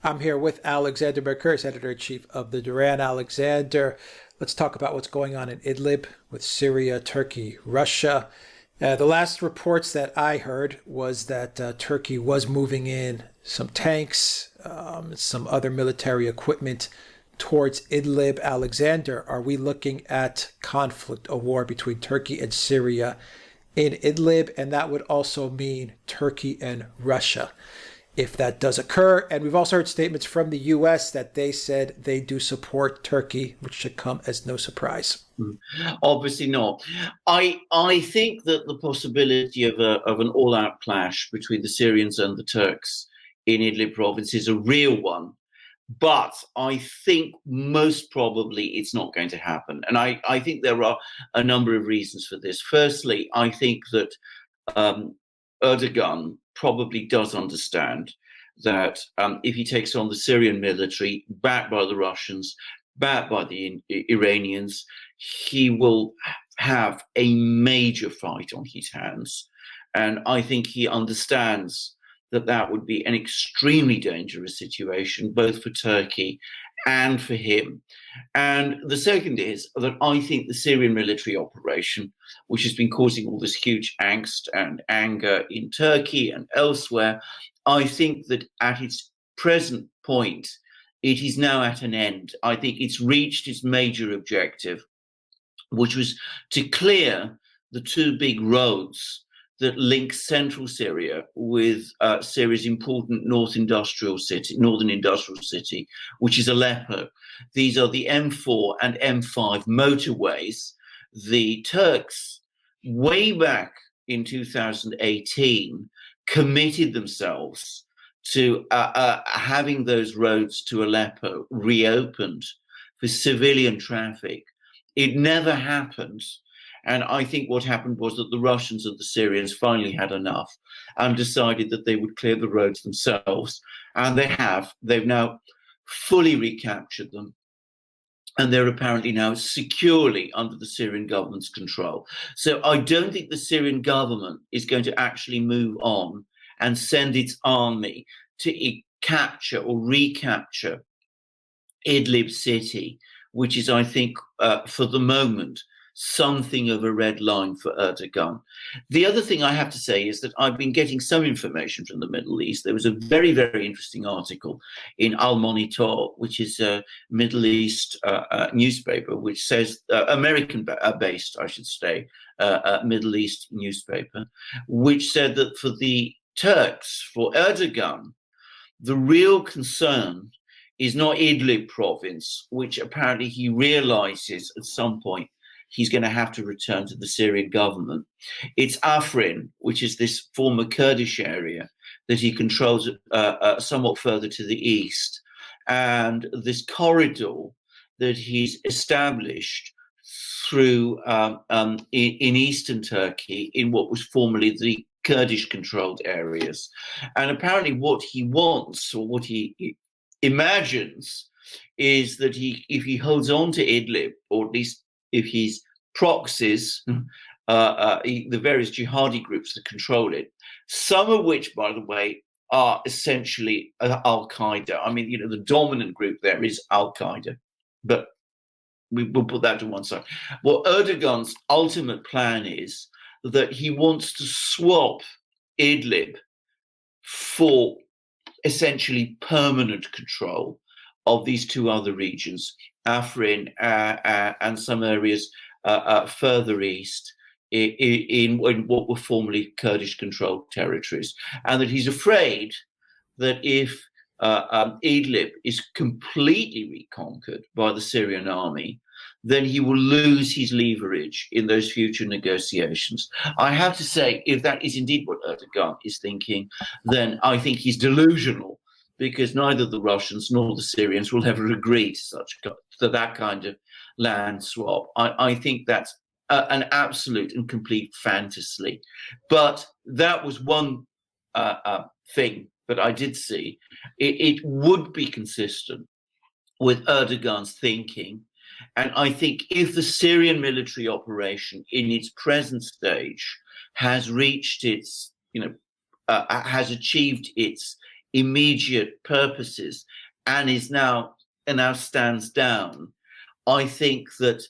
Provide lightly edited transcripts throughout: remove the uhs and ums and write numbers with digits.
I'm here with Alexander Mercouris, editor-in-chief of the Duran. Alexander, let's talk about what's going on in Idlib with Syria, Turkey, Russia. The last reports that I heard was that Turkey was moving in some tanks, some other military equipment towards Idlib. Alexander, are we looking at conflict, a war between Turkey and Syria in Idlib? And that would also mean Turkey and Russia if that does occur. And we've also heard statements from the U.S. that they said they do support Turkey, which should come as no surprise. Obviously not. I think that the possibility of an all-out clash between the Syrians and the Turks in Idlib province is a real one. But I think most probably it's not going to happen. And I think there are a number of reasons for this. Firstly, I think that Erdogan probably does understand that if he takes on the Syrian military, backed by the Russians, backed by the Iranians, he will have a major fight on his hands. And I think he understands that that would be an extremely dangerous situation, both for Turkey and for him. And the second is that I think the Syrian military operation, which has been causing all this huge angst and anger in Turkey and elsewhere, I think that at its present point, it is now at an end. I think it's reached its major objective, which was to clear the two big roads that link central Syria with Syria's important northern industrial city, which is Aleppo. These are the M4 and M5 motorways. The Turks, way back in 2018, committed themselves to having those roads to Aleppo reopened for civilian traffic. It never happened. And I think what happened was that the Russians and the Syrians finally had enough and decided that they would clear the roads themselves. And they have. They've now fully recaptured them. And they're apparently now securely under the Syrian government's control. So I don't think the Syrian government is going to actually move on and send its army to capture or recapture Idlib city, which is, I think, for the moment, something of a red line for Erdogan. The other thing I have to say is that I've been getting some information from the Middle East. There was a very, very interesting article in Al Monitor, which is a Middle East newspaper, which says, American-based, I should say, Middle East newspaper, which said that for the Turks, for Erdogan, the real concern is not Idlib province, which apparently he realizes at some point he's going to have to return to the Syrian government. It's Afrin, which is this former Kurdish area that he controls somewhat further to the east. And this corridor that he's established through in eastern Turkey, in what was formerly the Kurdish-controlled areas. And apparently what he wants, or what he imagines, is that if he holds on to Idlib, or at least if he's proxies the various jihadi groups that control it, some of which, by the way, are essentially Al-Qaeda. I mean, the dominant group there is Al-Qaeda, but we'll put that to one side. Well, Erdogan's ultimate plan is that he wants to swap Idlib for essentially permanent control of these two other regions, Afrin and some areas further east in what were formerly Kurdish-controlled territories. And that he's afraid that if Idlib is completely reconquered by the Syrian army, then he will lose his leverage in those future negotiations. I have to say, if that is indeed what Erdogan is thinking, then I think he's delusional, because neither the Russians nor the Syrians will ever agree to that kind of land swap. I think that's an absolute and complete fantasy. But that was one thing that I did see. It would be consistent with Erdogan's thinking. And I think if the Syrian military operation in its present stage has reached its, has achieved its immediate purposes and now stands down, I think that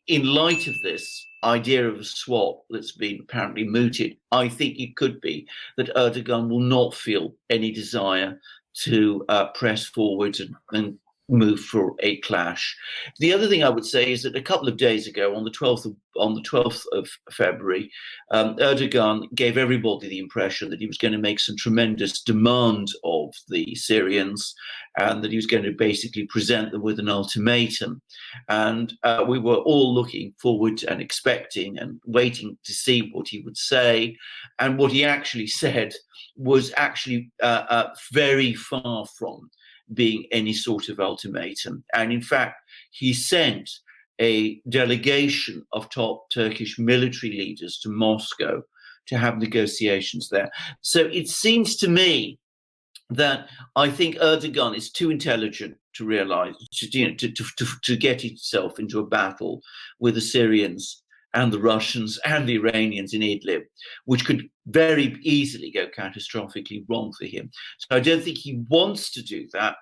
in light of this idea of a swap that's been apparently mooted, I think it could be that Erdogan will not feel any desire to press forward and move for a clash. The other thing I would say is that a couple of days ago, on the 12th of February, Erdogan gave everybody the impression that he was going to make some tremendous demand of the Syrians and that he was going to basically present them with an ultimatum. And we were all looking forward and expecting and waiting to see what he would say. And what he actually said was actually very far from being any sort of ultimatum. And in fact, he sent a delegation of top Turkish military leaders to Moscow to have negotiations there. So it seems to me that I think Erdogan is too intelligent to realize, to get himself into a battle with the Syrians and the Russians and the Iranians in Idlib, which could very easily go catastrophically wrong for him. So I don't think he wants to do that.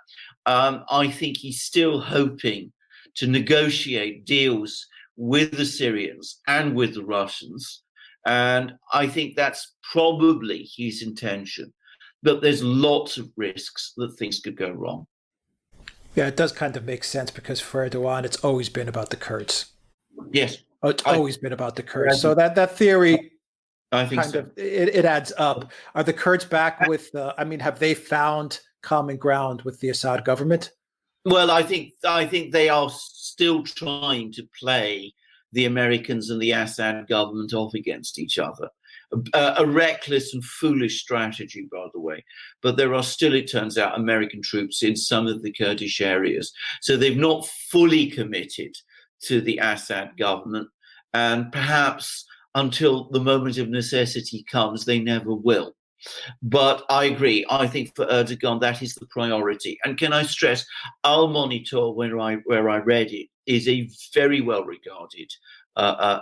I think he's still hoping to negotiate deals with the Syrians and with the Russians. And I think that's probably his intention. But there's lots of risks that things could go wrong. Yeah, it does kind of make sense because for Erdogan, it's always been about the Kurds. Yes. Oh, it's always been about the Kurds. So that theory, I think kind of, it adds up. Are the Kurds back with? Have they found common ground with the Assad government? Well, I think they are still trying to play the Americans and the Assad government off against each other. A reckless and foolish strategy, by the way. But there are still, it turns out, American troops in some of the Kurdish areas. So they've not fully committed to the Assad government. And perhaps until the moment of necessity comes, they never will. But I agree. I think for Erdogan, that is the priority. And can I stress, Al Monitor, where I read it, is a very well regarded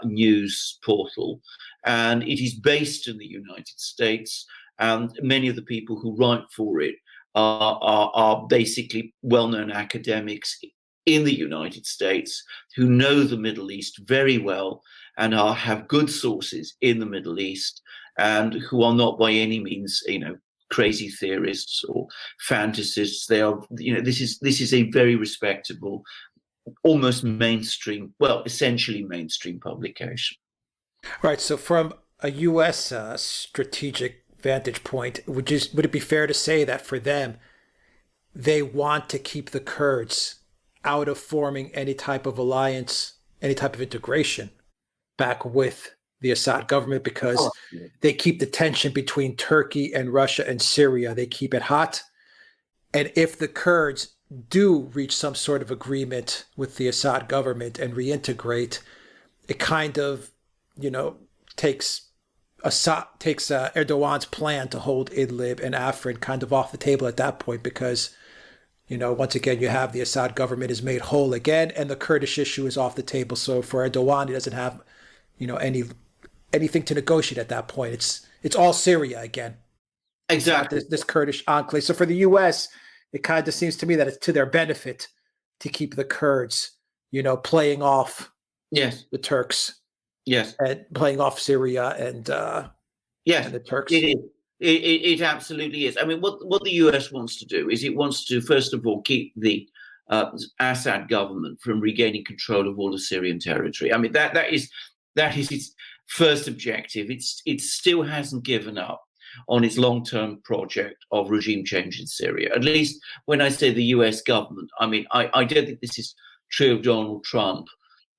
news portal. And it is based in the United States. And many of the people who write for it are basically well-known academics in the United States who know the Middle East very well and have good sources in the Middle East and who are not by any means, crazy theorists or fantasists. They are, this is a very respectable, almost mainstream, well, essentially mainstream publication. Right. So from a U.S. Strategic vantage point, would it be fair to say that for them, they want to keep the Kurds out of forming any type of alliance, any type of integration back with the Assad government because they keep the tension between Turkey and Russia and Syria, they keep it hot. And if the Kurds do reach some sort of agreement with the Assad government and reintegrate, it kind of, takes Erdogan's plan to hold Idlib and Afrin kind of off the table at that point because, once again, you have the Assad government is made whole again and the Kurdish issue is off the table. So for Erdogan, he doesn't have, anything to negotiate at that point. It's all Syria again. Exactly. This Kurdish enclave. So for the U.S., it kind of seems to me that it's to their benefit to keep the Kurds, playing off the Turks. Yes. And playing off Syria and and the Turks. It absolutely is. I mean, what the US wants to do is it wants to, first of all, keep the Assad government from regaining control of all the Syrian territory. I mean, that is its first objective. It still hasn't given up on its long-term project of regime change in Syria. At least when I say the US government, I mean, I don't think this is true of Donald Trump,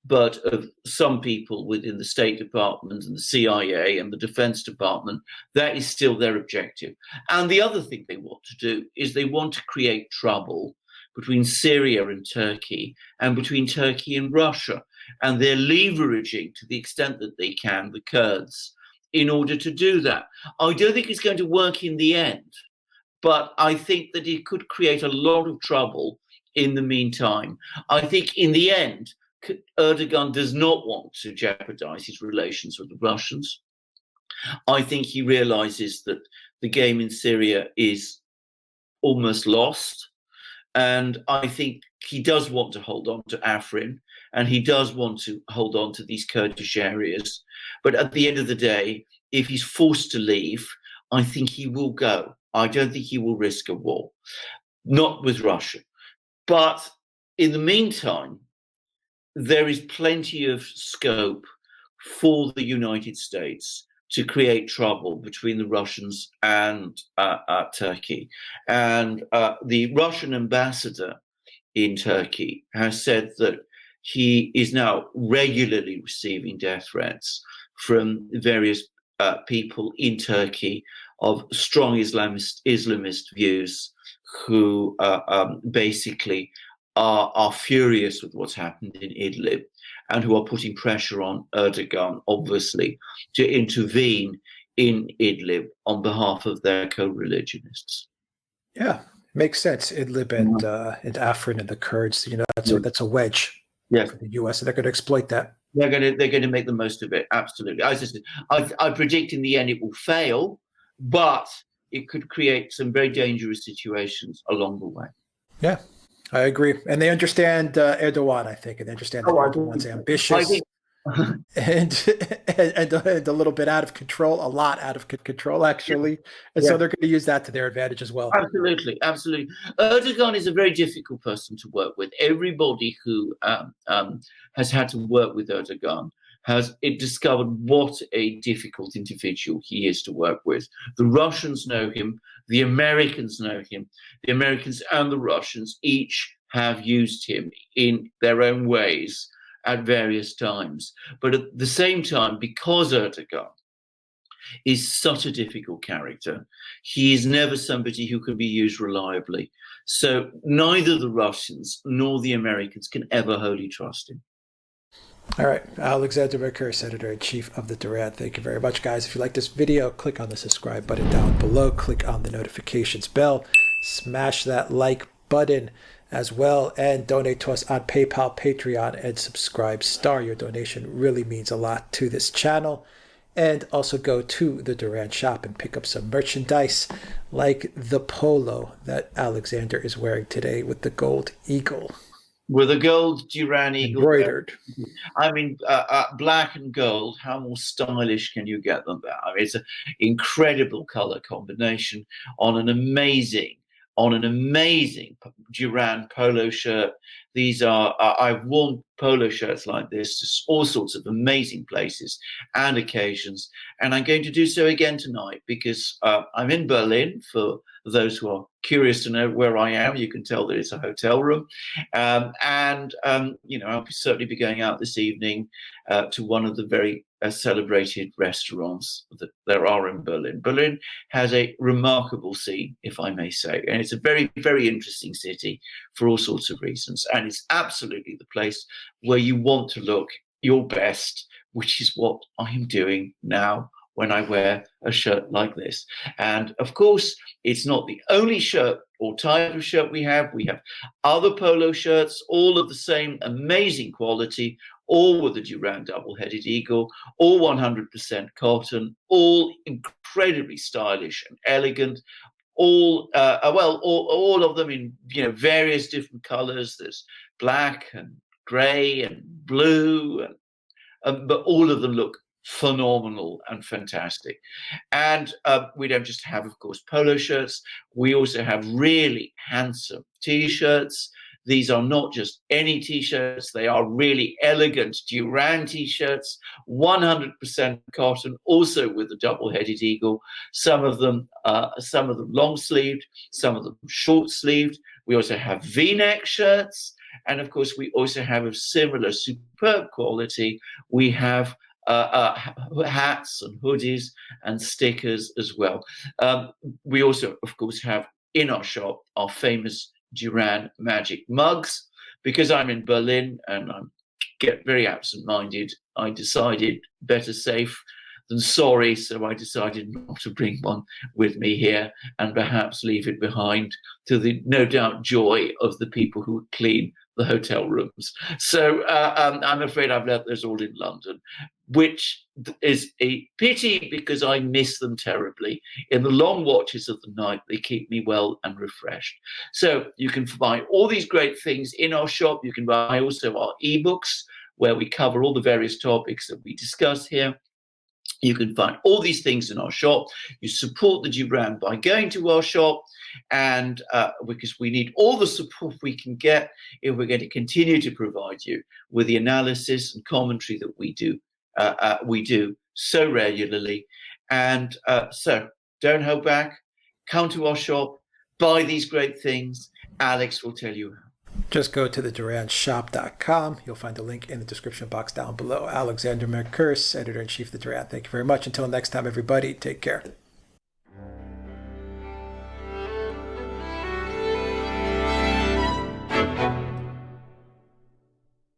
but of some people within the State Department and the CIA and the Defense Department. That is still their objective. And the other thing they want to do is they want to create trouble between Syria and Turkey and between Turkey and Russia. And they're leveraging, to the extent that they can, the Kurds in order to do that. I don't think it's going to work in the end, but I think that it could create a lot of trouble in the meantime. I think in the end, Erdogan does not want to jeopardize his relations with the Russians. I think he realizes that the game in Syria is almost lost. And I think he does want to hold on to Afrin, and he does want to hold on to these Kurdish areas. But at the end of the day, if he's forced to leave, I think he will go. I don't think he will risk a war, not with Russia. But in the meantime, there is plenty of scope for the United States to create trouble between the Russians and Turkey. And the Russian ambassador in Turkey has said that he is now regularly receiving death threats from various people in Turkey of strong Islamist views who basically are furious with what's happened in Idlib, and who are putting pressure on Erdogan, obviously, to intervene in Idlib on behalf of their co-religionists. Yeah, makes sense. Idlib and Afrin and the Kurds, that's a wedge for the U.S. and they're going to exploit that. They're going to make the most of it. Absolutely. I predict in the end it will fail, but it could create some very dangerous situations along the way. Yeah, I agree. And they understand Erdogan, I think, and they understand that Erdogan's ambitious and a little bit out of control, a lot out of control, actually. And so they're going to use that to their advantage as well. Absolutely, absolutely. Erdogan is a very difficult person to work with. Everybody who has had to work with Erdogan has discovered what a difficult individual he is to work with. The Russians know him. The Americans know him. The Americans and the Russians each have used him in their own ways at various times. But at the same time, because Erdogan is such a difficult character, he is never somebody who can be used reliably. So neither the Russians nor the Americans can ever wholly trust him. All right, Alexander Mercouris, Editor-in-Chief of the Duran. Thank you very much, guys. If you like this video, click on the subscribe button down below. Click on the notifications bell. Smash that like button as well. And donate to us on PayPal, Patreon, and Subscribe Star. Your donation really means a lot to this channel. And also go to the Duran shop and pick up some merchandise like the polo that Alexander is wearing today with the gold eagle. With a gold Duran eagle. Embroidered. I mean, black and gold, how more stylish can you get than that? I mean, it's an incredible color combination on an amazing Duran polo shirt. These are, I've worn polo shirts like this to all sorts of amazing places and occasions. And I'm going to do so again tonight because I'm in Berlin. For those who are curious to know where I am, you can tell that it's a hotel room. I'll certainly be going out this evening to one of the very celebrated restaurants that there are in Berlin. Berlin has a remarkable scene, if I may say, and it's a very, very interesting city for all sorts of reasons. And it's absolutely the place where you want to look your best, which is what I am doing now when I wear a shirt like this. And of course, it's not the only shirt or type of shirt we have. We have other polo shirts, all of the same amazing quality, all with the Duran double-headed eagle, all 100% cotton, all incredibly stylish and elegant, all of them in various different colors. There's black and gray and blue, but all of them look phenomenal and fantastic. And we don't just have, of course, polo shirts. We also have really handsome T-shirts. These are not just any T-shirts. They are really elegant Duran T-shirts, 100% cotton, also with the double-headed eagle. Some of them long-sleeved, some of them short-sleeved. We also have V-neck shirts. And of course, we also have of similar superb quality. We have hats and hoodies and stickers as well. We also, of course, have in our shop our famous Duran magic mugs. Because I'm in Berlin and I get very absent-minded, I decided better safe than sorry, so I decided not to bring one with me here and perhaps leave it behind to the no doubt joy of the people who clean the hotel rooms. So I'm afraid I've left those all in London, which is a pity because I miss them terribly. In the long watches of the night, they keep me well and refreshed. So you can buy all these great things in our shop. You can buy also our ebooks, where we cover all the various topics that we discuss here. You can find all these things in our shop. You support the Duran by going to our shop, and because we need all the support we can get if we're going to continue to provide you with the analysis and commentary that we do so regularly. And so don't hold back. Come to our shop, buy these great things. Alex will tell you how. Just go to the duranshop.com. You'll find a link in the description box down below. Alexander Mercouris, Editor-in-Chief of the Duran. Thank you very much. Until next time, everybody, take care.